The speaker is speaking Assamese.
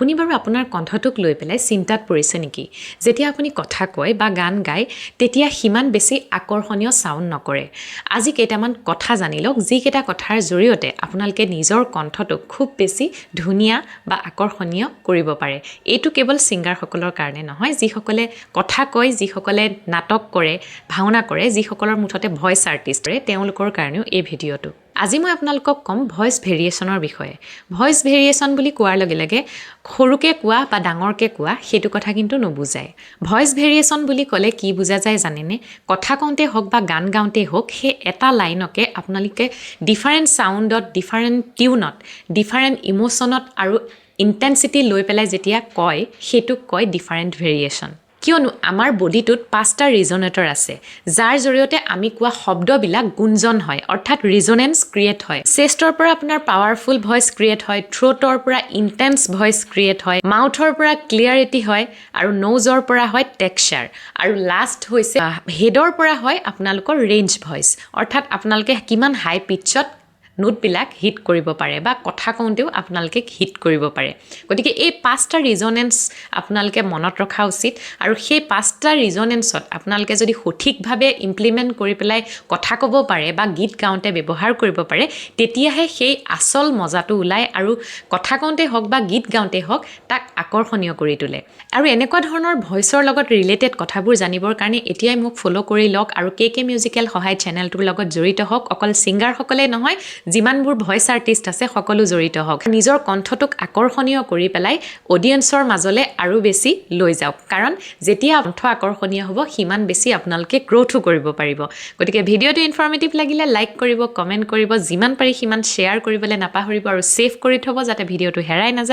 আপুনি বাৰু আপোনাৰ কণ্ঠটোক লৈ পেলাই চিন্তাত পৰিছে নেকি যেতিয়া আপুনি কথা কয় বা গান গায় তেতিয়া সিমান বেছি আকৰ্ষণীয় সাউণ্ড নকৰে আজি কেইটামান কথা জানি লওক যিকেইটা কথাৰ জৰিয়তে আপোনালোকে নিজৰ কণ্ঠটোক খুব বেছি ধুনীয়া বা আকৰ্ষণীয় কৰিব পাৰে এইটো কেৱল ছিংগাৰসকলৰ কাৰণে নহয় যিসকলে কথা কয় যিসকলে নাটক কৰে ভাওনা কৰে যিসকলৰ মুঠতে ভয়েস আৰ্টিষ্ট তেওঁলোকৰ কাৰণেও এই ভিডিঅ'টো আজি মই আপোনালোকক কম ভয়েস ভেৰিয়েশ্যনৰ বিষয়ে ভয়েস ভেৰিয়েশ্যন বুলি কোৱাৰ লগে লগে সৰুকে কোৱা বা ডাঙৰকে কোৱা সেইটো কথা কিন্তু নুবুজায় ভয়েস ভেৰিয়েশ্যন বুলি ক'লে কি বুজা যায় জানেনে কথা কওঁতে হওক বা গান গাওঁতে হওক সেই এটা লাইনকে আপোনালোকে ডিফাৰেণ্ট সাউণ্ডত ডিফাৰেণ্ট টিউনত ডিফাৰেণ্ট ইমোশ্যনত আৰু ইণ্টেন্সিটি লৈ পেলাই যেতিয়া কয় সেইটোক কয় ডিফাৰেণ্ট ভেৰিয়েশ্যন কিয়নো আমাৰ বডিটোত 5টা ৰিজনেটৰ আছে যাৰ জৰিয়তে আমি কোৱা শব্দবিলাক গুঞ্জন হয় অৰ্থাৎ ৰিজনেন্স ক্ৰিয়েট হয় চেষ্টৰ পৰা আপোনাৰ পাৱাৰফুল ভয়েস ক্ৰিয়েট হয় থ্ৰোটৰ পৰা ইন্টেন্স ভয়েস ক্ৰিয়েট হয় মাউথৰ পৰা ক্লিয়াৰিটি হয় আৰু নোজৰ পৰা হয় টেক্সচাৰ আৰু লাষ্ট হৈছে হেডৰ পৰা হয় আপোনালোকৰ ৰেঞ্জ ভয়েস অৰ্থাৎ আপোনালোকে কিমান হাই পিটছত নোটবিলাক হিট কৰিব পাৰে বা কথা কওঁতেও আপোনালোকে হিট কৰিব পাৰে গতিকে এই 5টা ৰিজনেন্স আপোনালোকে মনত ৰখা উচিত আৰু সেই 5টা ৰিজনেন্সত আপোনালোকে যদি সঠিকভাৱে ইমপ্লিমেন্ট কৰি পেলাই কথা ক'ব পাৰে বা গীত গাওঁতে ব্যৱহাৰ কৰিব পাৰে তেতিয়াহে সেই আসল মজাটো ওলায় আৰু কথা কওঁতে হওক বা গীত গাওঁতে হওক তাক আকৰ্ষণীয় কৰি তোলে আৰু এনেকুৱা ধৰণৰ ভয়েসৰ লগত ৰিলেটেড কথাবোৰ জানিবৰ কাৰণে এতিয়াই মোক ফলো কৰি লওক আৰু কে মিউজিকেল সহায় চেনেলটোৰ লগত জড়িত হওক অকল ছিংগাৰসকলে নহয় যিমানবোৰ ভয়েস আৰ্টিষ্ট আছে সকলো জড়িত হওক নিজৰ কণ্ঠটোক আকৰ্ষণীয় কৰি পেলাই অডিয়েন্সৰ মাজলে আৰু বেছি লৈ যাওক কাৰণ যেতিয়া কণ্ঠ আকৰ্ষণীয় হ'ব সিমান বেছি আপোনালোকে গ্ৰথো কৰিব পাৰিব গতিকে ভিডিঅ'টো ইনফৰ্মেটিভ লাগিলে লাইক কৰিব কমেন্ট কৰিব যিমান পাৰি সিমান শ্বেয়াৰ কৰিবলৈ নাপাহৰিব আৰু সেভ কৰি থব যাতে ভিডিঅ'টো হেৰাই নাযায়